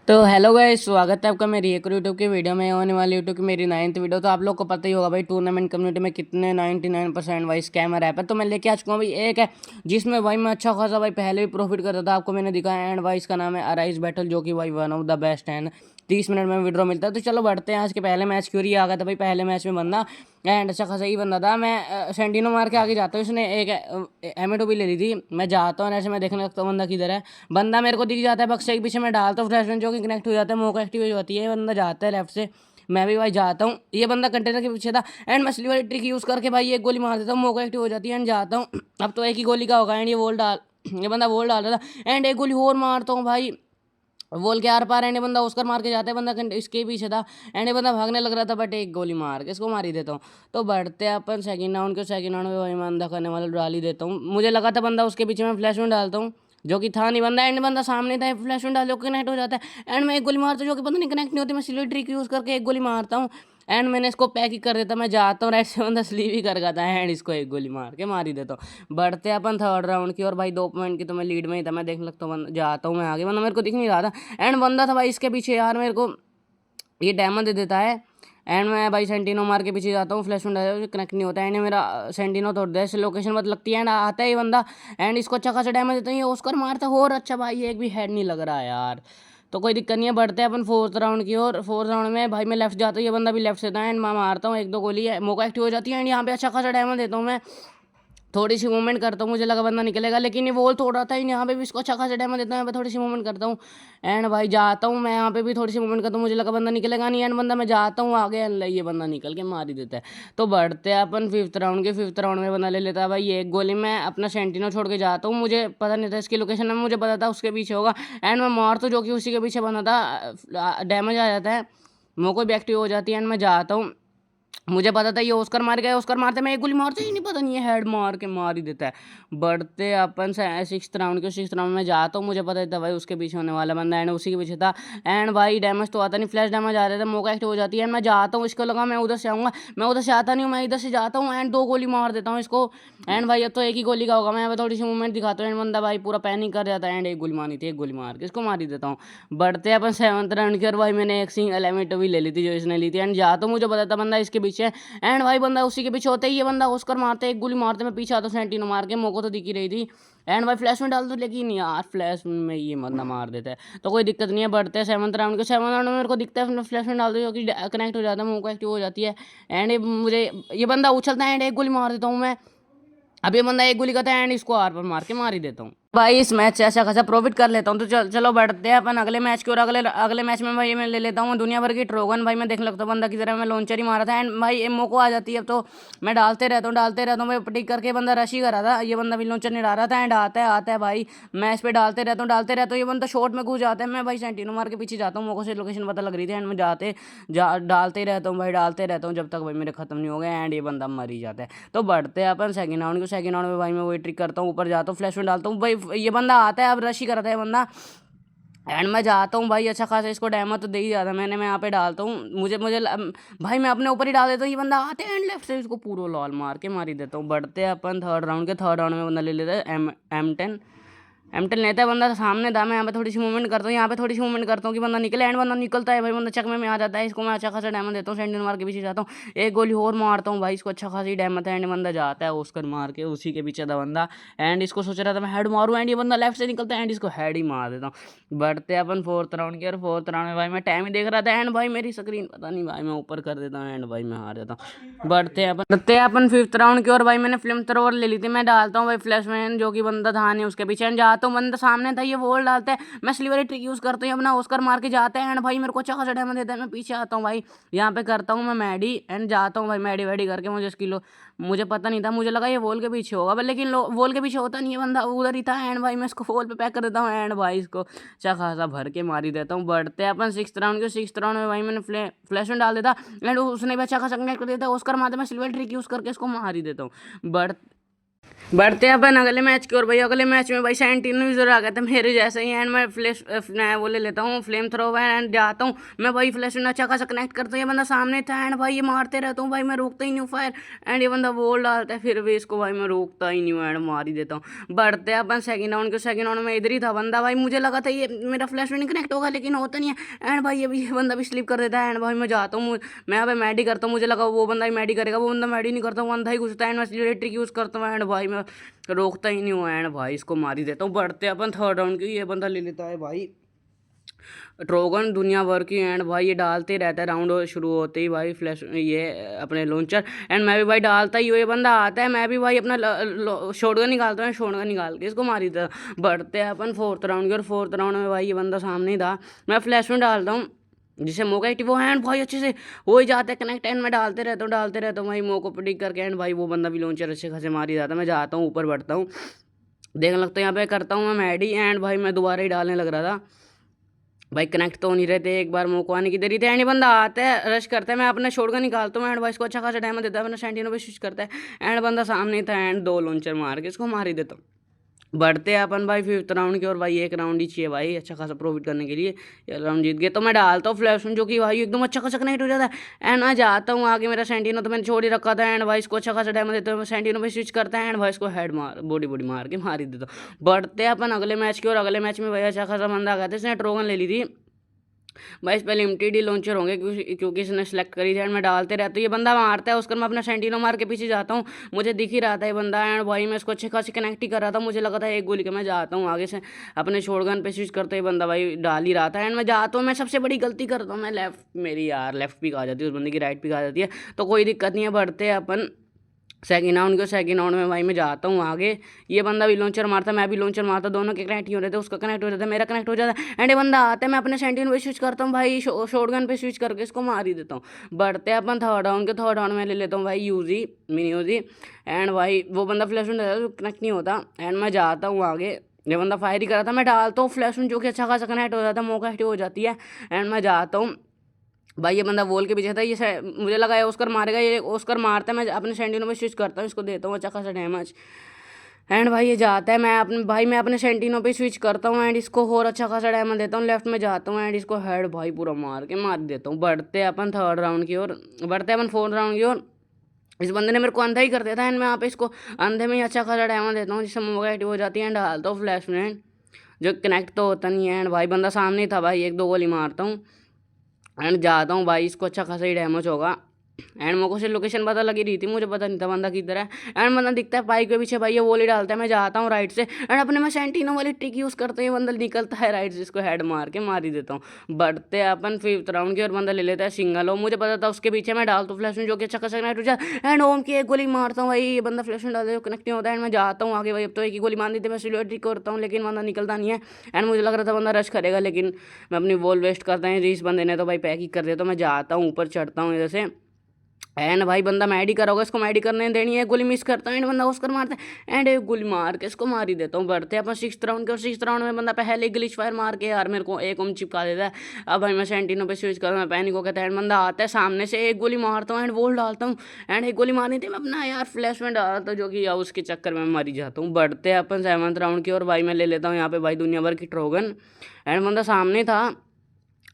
तो hello guys, स्वागत है आपका मेरी एक यूट्यूब की वीडियो में। होने वाली यूट्यूब की मेरी 9th वीडियो। तो आप लोग को पता ही होगा भाई, टूर्नामेंट कम्युनिटी में कितने 99% भाई स्कैमर ऐप है। तो मैं लेके आ चुका हूँ भाई, एक है जिसमें भाई मैं अच्छा खासा भाई पहले भी प्रॉफिट करता था, आपको मैंने दिखाया। एंड भाई इसका नाम है अराइज बैटल, जो कि भाई वन ऑफ द बेस्ट है। 30 मिनट में विड्रॉ मिलता है। तो चलो बढ़ते हैं आज के पहले मैच की ओर। आ गया था भाई पहले मैच में बंदा, एंड अच्छा खासा ही बंदा था। मैं सेंटिनो मार के आगे जाता हूँ, इसने एक एमेटो भी ले ली थी। मैं जाता हूँ ऐसे, मैं देखने लगता हूँ बंदा किधर है। बंदा मेरे को दिख जाता है बक्से के पीछे, मैं डालता हूँ फ्लैश जो कि कनेक्ट हो जाता है, मौका एक्टिव हो जाती है। बंदा जाता है लेफ्ट से, मैं भी भाई जाता हूँ। ये बंदा कंटेनर के पीछे था, एंड मछली वाली ट्रिक यूज़ करके भाई एक गोली मार देता हूँ, मौका एक्टिव हो जाती है एंड जाता हूँ। अब तो एक ही गोली का होगा। एंड ये बंदा वोल डाल रहा था, एंड एक गोली और मारता हूँ भाई, वॉल के आर पार। एंड बंदा उसकर मार के जाता है, बंदा इसके पीछे था। एंड ये बंदा भागने लग रहा था, बट एक गोली मार के इसको मार ही देता हूँ। तो बढ़ते हैं अपन सेकंड राउंड के। सेकंड राउंड में भाई मैं अंधा करने वाला डाल ही देता हूँ। मुझे लगा था बंदा उसके पीछे, मैं फ्लैश में डालता हूँ, जो कि था नहीं बंदा। एंड बंदा सामने था, फ्लैश में डालो कनेक्ट हो जाता है। एंड मैं एक गोली मारता हूँ, जो कि बंदा नहीं कनेक्ट नहीं होती। मैं सिल्वर ट्रिक यूज़ करके एक गोली मारता हूँ, एंड मैंने इसको पैक ही कर देता। मैं जाता हूँ राइट से, बंदा स्लीव ही कर जाता है, एंड इसको एक गोली मार के मार ही देता हूँ। बढ़ते हैं अपन थर्ड राउंड की। और भाई 2 पॉइंट की तो मैं लीड में ही था। मैं देख लगता हूँ, जाता हूँ मैं आगे, बंदा मेरे को दिख नहीं रहा था। एंड बंदा था भाई इसके पीछे, यार मेरे को ये डायमंड दे देता है। एंड मैं भाई सेंटिनो मार के पीछे जाता हूँ, फ्लैश में कनेक्ट नहीं होता है। एंड मेरा सेंटिनो तोड़ दिया, लोकेशन मत लगती है। एंड आता है ये बंदा, एंड इसको अच्छा खासा डैमेज देता है। ये ऑस्कर मारता है, और अच्छा भाई एक भी हेड नहीं लग रहा है यार। तो कोई दिक्कत नहीं है, बढ़ते हैं अपन फोर्थ राउंड की ओर। फोर्थ राउंड में भाई मैं लेफ्ट जाता हूँ, ये बंदा भी लेफ्ट से था। एंड मैं मारता हूँ एक दो गोली, है मौका एक्टिव हो जाती है। एंड यहाँ पे अच्छा खासा डैमेज देता हूँ मैं, थोड़ी सी मूवमेंट करता हूँ, मुझे लगा बंदा निकलेगा, लेकिन ये वॉल तोड़ रहा था। यहाँ पे भी इसको अच्छा खासा डैमेज देता हूँ, यहाँ पे थोड़ी सी मूवमेंट करता हूँ। एंड भाई जाता हूँ मैं, यहाँ पे भी थोड़ी सी मूवमेंट करता हूँ, मुझे लगा बंदा निकलेगा नहीं। एंड बंदा मैं जाता हूँ आगे, एंड ये बंदा निकल के मार ही देता है। तो बढ़ते हैं अपन फिफ्थ राउंड के। फिफ्थ राउंड में बंदा ले लेता है भाई एक गोली। मैं अपना सेंटिनो छोड़ के जाता हूँ, मुझे पता नहीं था इसकी लोकेशन में, मुझे पता था उसके पीछे होगा। एंड मैं मारता हूँ, जो कि उसी के पीछे बंदा था। डैमेज आ जाता है, मोको भी एक्टिव हो जाती है। एंड मैं जाता हूँ, मुझे पता था ये ऑस्कर मार गया। ऑस्कर मारते मैं एक गोली मारते ही नहीं, पता नहीं है हेड मार के मार ही देता है। बढ़ते अपन से सिक्स्थ राउंड के। सिक्स्थ राउंड में जाता हूँ, मुझे पता था भाई उसके पीछे होने वाला बंदा, एंड उसी के पीछे था। एंड भाई डैमेज तो आता नहीं, फ्लैश डैमेज आ रहा था, मौका एक्टिव हो जाती है। एंड मैं जाता हूँ, इसको लगा मैं उधर से आऊँगा, मैं उधर से आता नहीं हूँ, मैं इधर से जाता हूँ, एंड दो गोली मार देता हूँ इसको। एंड भाई अब तो एक ही गोली का होगा, मैं यहाँ पे थोड़ी सी मूवमेंट दिखाता हूँ। एंड बंदा भाई पूरा पैनिक कर जाता है, एंड एक गोली मारी थी, एक गोली मार के इसको मार ही देता हूँ। बढ़ते अपन सेवंथ राउंड की। और भाई मैंने एक सिंगल एलिमेंट भी ले ली थी, जो इसने ली थी। एंड जाता हूँ, मुझे पता था बंदा इसके पीछे। एंड भाई बंदा उसी के पीछे होता ही, ये बंदा ऑस्कर मारते एक गोली मारते, मैं पीछे आता हूँ सेंटिनो मार के, मोको तो दिख ही रही थी। एंड भाई फ्लैश में डाल दो, लेकिन यार फ्लैश में ये बंदा मार देता है। तो कोई दिक्कत नहीं है, बढ़ते हैं सेवंथ राउंड के। सेवंथ राउंड में मेरे को दिखता है फ्लैश में डाल दो, जो कि कनेक्ट हो जाता है, मोको एक्टिव हो जाती है। एंड ये बंदा उछलता है, एंड एक गोली मार देता हूँ मैं। अब ये बंदा एक गोली करता है, एंड इसको आर पर मार के मार ही देता हूँ। भाई इस मैच से अच्छा खासा प्रॉफिट कर लेता हूँ। तो चलो बढ़ते हैं अपन अगले मैच की। और अगले अगले मैच में भाई मैं ले लेता हूँ दुनिया भर की ट्रोगन। भाई मैं देख लगता हूँ बंदा की तरह, मैं लॉन्चर ही मारा था। एंड भाई एमओ को आ जाती है, अब तो मैं डालते रहता हूँ। मैं पटिक करके बंदा रश ही कर रहा था, ये बंदा भी लॉन्चर नहीं डाल रहा था। एंड आता है भाई, मैं इस पे डालते रहता हूँ। ये बंदा शॉर्ट में घुस जाता है, मैं भाई सेंटिनो मार के पीछे जाता हूँ, मोको से लोकेशन पता लग रही थी। एंड मैं डालते ही रहता हूँ भाई, डालते रहता हूँ जब तक भाई मेरे खत्म नहीं हो गए। एंड ये बंदा मर ही जाता है। तो बढ़ते हैं अपन सेकंड राउंड को। सेकंड राउंड में भाई मैं वही ट्रिक करता हूँ, ऊपर जाता हूँ, फ्लैश में डालता हूँ भाई, ये बंदा आता है, अब रश ही करता है बंदा। एंड मैं जाता हूँ भाई, अच्छा खासा इसको डैमेज तो दे ही जाता मैं यहाँ पे डालता हूँ, मुझे मुझे भाई मैं अपने ऊपर ही डाल देता हूँ। ये बंदा आते हैं, एंड लेफ्ट से इसको पूरा लॉल मार के मार ही देता हूँ। बढ़ते हैं अपन थर्ड राउंड के। थर्ड राउंड में बंदा ले लेता है एम10 लेता है बंदा, सामने था। मैं यहाँ पे थोड़ी सी मूवमेंट करता हूँ, यहाँ पे थोड़ी सी मूवमेंट करता हूँ कि बंदा निकले। एंड बंदा निकलता है भाई, बंदा चकमे में आ जाता है, इसको मैं अच्छा खासा डैमेज देता हूँ, सेंटिनो मार के पीछे जाता हूँ, एक गोली और मारता हूँ भाई, इसको अच्छा खासी डैमेज है। एंड बंदा जाता है उसकर मार के, उसी के पीछे था बंदा। एंड इसको सोच रहा था मैं हेड मारूँ, एंड ये बंदा लेफ्ट से निकलता है, एंड इसको हेड ही मार देता हूँ। बढ़ते अपन फोर्थ राउंड की। और फोर्थ राउंड में भाई मैं टाइम ही देख रहा था, एंड भाई मेरी स्क्रीन पता नहीं भाई मैं ऊपर कर देता हूँ, एंड भाई मैं हार जाता हूँ। बढ़ते हैं अपन फिफ्थ राउंड की। और भाई मैंने फ्लेम थ्रोवर ले ली थी, मैं डालता हूँ भाई फ्लैश मैन, जो कि बंदा था नहीं उसके पीछे। एंड जाता हूँ, बंदा सामने था, ये वॉल डालता है, मैं स्लीवर ट्रिक यूज़ करता हूँ, अपना ऑस्कर मार के जाता है। एंड भाई मेरे को अच्छा खासा डैमेज देता है, मैं पीछे आता हूँ भाई, यहाँ पे करता हूँ मैं मैडी, एंड जाता हूँ भाई मैडी वैडी करके। मुझे पता नहीं था, मुझे लगा ये वॉल के पीछे होगा, लेकिन वॉल के पीछे होता नहीं है, बंदा उधर ही था। एंड भाई मैं इसको वॉल पे पैक कर देता हूँ, एंड भाई इसको अच्छा खासा भर के मार ही देता हूँ। बढ़ते हैं अपन सिक्स्थ राउंड के। सिक्स्थ राउंड में भाई मैंने फ्लैश में डाल देता, एंड उसने भी अच्छा खासा कनेक्ट कर देता है, ऑस्कर मारते मैं सिल्वर ट्रिक यूज़ करके इसको मार ही देता हूँ। बढ़ बढ़ते हैं अपन अगले मैच की ओर। भाई अगले मैच में भाई सेंटिनो यूजर आ गया था मेरे जैसे ही, एंड मैं फ्लैश वो ले लेता हूँ फ्लेम थ्रो एंड जाता हूँ मैं भाई फ्लैश में अच्छा खासा कनेक्ट करता हूँ। ये बंदा सामने था एंड भाई ये मारते रहता हूँ भाई, मैं रोकता ही नहीं हूँ फायर, एंड ये बंदा वोल डालता है फिर भी इसको भाई मैं रोकता ही नहीं हूँ एंड मार ही देता हूँ। बढ़ते हैं अपन सेकंड राउंड के। सेकंड राउंड में इधर ही था बंदा भाई, मुझे लगा था ये मेरा फ्लैश में नहीं कनेक्ट होगा लेकिन होता नहीं है, एंड भाई ये बंदा भी स्लिप कर देता है एंड भाई मैं जाता हूँ, मैं यहाँ पे मैडी करता हूँ, मुझे लगा वो बंदा ही मैडी करेगा, वो बंदा मैडी नहीं करता, वो बंदा ही घुसता है एंड मैं ट्रिक यूज़ करता हूँ एंड भाई मैं रोकता ही नहीं हूँ एंड भाई इसको मार ही देता हूँ। बढ़ते अपन थर्ड राउंड की। ये बंदा ले लेता है भाई ट्रोगन दुनिया भर की, एंड भाई ये डालते रहता है राउंड शुरू होते ही भाई फ्लैश ये अपने लॉन्चर, एंड मैं भी भाई डालता ही हूँ। ये बंदा आता है मैं भी भाई अपना शॉटगन निकालता हूँ, शॉटगन निकाल के इसको मार ही देता। बढ़ते हैं अपन फोर्थ राउंड की, और फोर्थ राउंड में भाई ये बंदा सामने ही था, मैं फ्लैश में डालता हूँ जिसे मौका एक्टिव वो हैंड भाई अच्छे से हो ही जाता है कनेक्ट, एंड मैं डालते रहता हूँ भाई मो को प्रिडिक्ट करके, एंड भाई वो बंदा भी लॉन्चर अच्छे खासे मार ही जाता है। मैं जाता हूँ ऊपर बढ़ता हूँ, देखने लगता है यहाँ पे करता हूँ मैं मैडी, एंड भाई मैं दोबारा ही डालने लग रहा था भाई, कनेक्ट तो नहीं रहते, एक बार मौका आने की देरी थी, एंड ये बंदा आता है रश करता है, मैं अपना शॉटगन निकालता हूँ एंड भाई इसको अच्छा खासा डैमेज देता है, अपना सेंटिनो पे स्विच करता है एंड बंदा सामने था एंड दो लॉन्चर मार के इसको मार ही देता हूँ। बढ़ते हैं अपन भाई फिफ्थ राउंड की, और भाई एक राउंड ही चाहिए भाई अच्छा खासा प्रॉफिट करने के लिए। ये राउंड जीत गए तो मैं डालता हूँ फ्लैश जो कि भाई एकदम अच्छा खासा कनेक्ट हो जाता है, एंड मैं जाता हूँ आगे, मेरा सेंटिनो तो मैंने छोड़ ही रखा था एंड भाई इसको अच्छा खासा डैमेज देता हूँ, सेंटिनो पे स्विच करता है एंड भाई इसको हेड मार बॉडी बॉडी मार के मार ही देता हूँ। बढ़ते हैं अपन अगले मैच की, और अगले मैच में भाई अच्छा खासा बंदा आ गया था, इसने ट्रोगन ले ली थी भाई, इस पे लिमिटेड ही लॉन्चर होंगे क्योंकि इसने सेलेक्ट करी थी, एंड मैं डालते रहता हूँ, ये बंदा मारता है उसका मैं अपना सेंटिनो मार के पीछे जाता हूँ, मुझे दिख ही रहा था ये बंदा, एंड भाई मैं इसको अच्छे खासी कनेक्ट ही कर रहा था, मुझे लगा था एक गोली के, मैं जाता हूँ आगे से अपने शॉटगन पे स्विच करते ही बंदा भाई डाल ही रहा था, एंड मैं जाता हूँ, मैं सबसे बड़ी गलती करता हूँ, मैं लेफ्ट मेरी यार लेफ्ट पिक आ जाती है उस बंदे की, राइट पिक आ जाती है, तो कोई दिक्कत नहीं है। बढ़ते हैं अपन सेकंड राउंड के। सेकंड राउंड में भाई मैं जाता हूँ आगे, ये बंदा भी लॉन्चर मारता मैं भी लॉन्चर मारता, दोनों के कनेक्ट ही हो रहे थे, उसका कनेक्ट हो जाता है मेरा कनेक्ट हो जाता है, एंड ये बंदा आता है मैं अपने सेंटिनो पे स्विच करता हूँ भाई, शॉटगन पे स्विच करके इसको मार ही देता हूँ। बढ़ते हैं अपन थर्ड राउंड के। थर्ड राउंड में ले लेता हूँ भाई यूजी मिनी यूजी, एंड भाई वो बंदा फ्लैश में कनेक्ट नहीं होता, एंड मैं जाता हूँ आगे, ये बंदा फायर ही कर रहा था, मैं डालता हूँ फ्लैश जो कि अच्छा खासा कनेक्ट हो जाता है, मौका एक्टिव हो जाती है, एंड मैं जाता हूँ भाई, ये बंदा वॉल के पीछे था, मुझे लगा ये ऑस्कर मारेगा, ये ऑस्कर मारता है, मैं अपने सेंटिनो में स्विच करता हूँ, इसको देता हूँ अच्छा खासा डैमेज, एंड भाई ये जाता है, मैं अपने सेंटिनो पे स्विच करता हूँ एंड इसको और अच्छा खासा डैमेज देता हूँ, लेफ्ट में जाता हूँ एंड इसको हेड भाई पूरा मार के मार देता हूँ। बढ़ते हैं अपन थर्ड राउंड की ओर, बढ़ते हैं अपन फोर्थ राउंड की ओर। इस बंदे ने मेरे को अंधा ही कर दिया था, एंड मैं यहाँ पे इसको अंधे में ही अच्छा खासा डैमेज देता हूँ, जिससे मोबाइल एक्टिव हो जाती है, एंड डालता हूँ फ्लैश में जो कनेक्ट तो होता नहीं है, एंड भाई बंदा सामने ही था भाई, एक दो गोली मारता हूँ एंड जाता हूँ भाई, इसको अच्छा खासा ही डैमेज होगा, एंड मेरे को से लोकेशन पता लगी रही थी, मुझे पता नहीं था बंदा किधर है, एंड बंदा दिखता है बाइक के पीछे भाई, ये वोली डालता है, मैं जाता हूँ राइट से एंड अपने में सेंटिनो वाली ट्रिक यूज़ करते हैं, बंदा निकलता है राइट से, इसको हेड मार के मार ही देता हूँ। बढ़ते हैं अपन फिफ्थ राउंड की, और बंदा ले लेता है सिंगल, और मुझे पता था उसके पीछे मैं डालता हूँ फ्लैश में जो कि अच्छा खासा कनेक्ट हो जाए, एंड ओम की एक गोली मारता हूँ भाई, ये बंदा फ्लैश में डालता है कनेक्ट नहीं होता है, एंड मैं जाता हूँ आगे भाई, अब तो एक ही गोली मार दी थी, मैं सिल्वर ट्रिक करता हूँ लेकिन बंदा निकलता नहीं है, एंड मुझे लग रहा था बंदा रश करेगा, लेकिन मैं अपनी वॉल वेस्ट करता है, इस बंदे ने तो भाई पैक ही कर दिया, तो मैं जाता हूँ ऊपर चढ़ता हूँ इधर से, एंड भाई बंदा मैडी कर होगा, इसको मैडी करने देनी है, गोली मिस करता है एंड बंदा उसकर मारता है, एंड एक गोली मार के इसको मार ही देता हूँ। बढ़ते हैं अपन सिक्स राउंड के, और सिक्स राउंड में बंदा पहले ग्लिच फायर मार के यार मेरे को एक ओम चिपका देता है, अब भाई मैं सेंटिनो पे स्विच करता हूँ, मैं पैनिक हो कहता है, बंदा आता है सामने से, एक गोली मारता हूँ एंड वोल डालता हूँ, एंड एक गोली मारनी थी, मैं अपना यार फ्लैश में डाला था जो कि यार उसके चक्कर में मर ही जाता हूँ। बढ़ते हैं अपन सेवंथ राउंड की, और भाई मैं ले लेता हूँ यहाँ पे भाई दुनिया भर की ट्रोगन, एंड बंदा सामने था,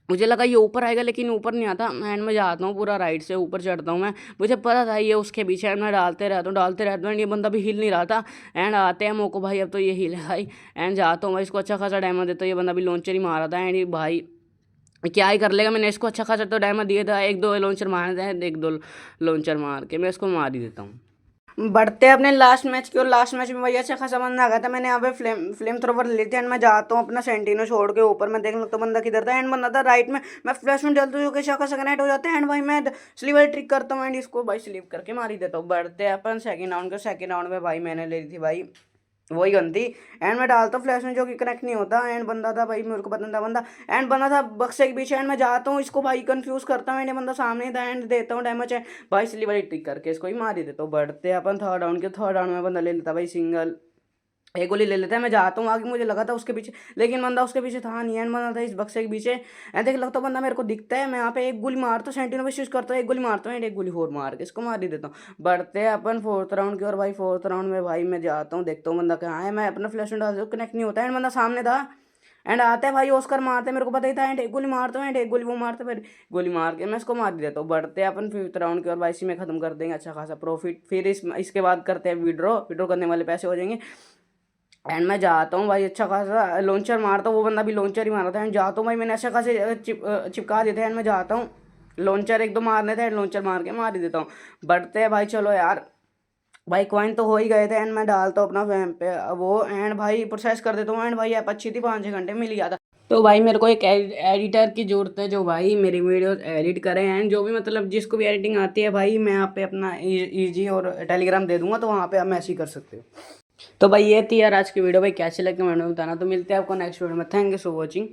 मुझे लगा ये ऊपर आएगा लेकिन ऊपर नहीं आता, एंड मैं जाता हूँ पूरा राइट से ऊपर चढ़ता हूँ मैं, मुझे पता था ये उसके पीछे, एंड मैं डालते रहता हूँ एंड ये बंदा भी हिल नहीं रहा था, एंड आते हैं मोको भाई, अब तो ये हिल है भाई, एंड जाता हूँ भाई, इसको अच्छा खासा डैमेज देता हूँ, ये बंदा भी लॉन्चर ही मारा था, एंड ये भाई क्या ही कर लेगा, मैंने इसको अच्छा खासा तो डैमेज दिया था, एक दो लॉन्चर मारे थे, एक दो लॉन्चर मार के मैं इसको मार ही देता हूँ। बढ़ते हैं अपने लास्ट मैच की, और लास्ट मैच में भैया अच्छा खासा बंदा आ गया था, मैंने यहाँ पे फ्लेम थ्रोवर ले थी, एंड मैं जाता हूँ अपना सेंटिनो छोड़ के ऊपर, मैं देख लगता हूँ बंदा किधर था, एंड बंदा था राइट में, मैं फ्लैश में डालता हूँ जो कि अच्छा खासा कनेक्ट हो जाता है, एंड भाई मैं स्लीवर ट्रिक करता हूँ एंड इसको भाई स्लीप करके मार ही देता हूँ। बढ़ते हैं अपन सेकंड राउंड का। सेकंड राउंड में भाई मैंने ले ली थी भाई वही गंदी, एंड मैं डालता हूँ फ्लैश में जो कि कनेक्ट नहीं होता, एंड बंदा था भाई, मेरे को पता नहीं था बंदा, एंड बंदा था बक्से के पीछे, एंड मैं जाता हूँ इसको भाई कंफ्यूज करता हूँ, एंड ये बंदा सामने था, एंड देता हूँ डैमेज, एंड भाई इसलिए बड़ी ट्रिक करके इसको ही मार ही देता हूँ। बढ़ते हैं अपन थर्ड राउंड के। थर्ड राउंड में बंदा ले लेता भाई सिंगल, एक गोली ले लेते हैं, मैं जाता हूँ आगे, मुझे लगा था उसके पीछे, लेकिन बंदा उसके पीछे था नहीं, एंड बंदा था इस बक्से के पीछे। एंड देख लगता बंदा मेरे को दिखता है, मैं यहाँ पे एक गोली मारता हूँ, सेंटिनो पे यूज करता हूँ, एक गोली मारता हूँ एंड एक गोली और मार के इसको मार ही देता हूँ। बढ़ते हैं अपन फोर्थ राउंड की, और भाई फोर्थ राउंड में भाई मैं जाता हूँ, देखता हूँ बंदा कहाँ है, मैं अपना फ्लैश डाल कनेक्ट नहीं होता है, एंड बंदा सामने था। एंड आते हैं भाई ऑस्कर मारते हैं, मेरे को पता ही था, एंड एक गोली मारता हूँ एंड एक गोली वो मारते, फिर गोली मार के मैं इसको मार देता हूँ। बढ़ते हैं अपन फिफ्थ राउंड की, और भाई इसी में खत्म कर देंगे अच्छा खासा प्रॉफिट। फिर इसके बाद करते हैं विड्रॉ, विड्रॉ करने वाले पैसे हो जाएंगे। एंड मैं जाता हूँ भाई अच्छा खासा लॉन्चर मारता हूँ, वो बंदा भी लॉन्चर ही मारा था, एंड जाता हूँ भाई मैंने अच्छा खासे चिपका देते हैं, एंड मैं जाता हूँ लॉन्चर एक दो मारने थे, एंड लॉन्चर मार के मार ही देता हूँ। बढ़ते हैं भाई, चलो यार भाई कॉइन तो हो ही गए थे, एंड मैं डालता हूँ अपना फैम पे वो, एंड भाई प्रोसेस कर देता हूँ, एंड भाई ऐप अच्छी थी, 5-6 घंटे मिल गया था। तो भाई मेरे को एक एडिटर की ज़रूरत है जो भाई मेरी वीडियोस एडिट करे, एंड जो भी मतलब जिसको भी एडिटिंग आती है भाई, मैं यहाँ पे अपना ईजी और टेलीग्राम दे दूंगा, तो वहाँ पे आप मैसेज कर सकते हो। तो भाई ये थी यार आज की वीडियो, भाई कैसी लगी कमेंट में बताना। तो मिलते हैं आपको नेक्स्ट वीडियो में, थैंक यू फॉर वॉचिंग।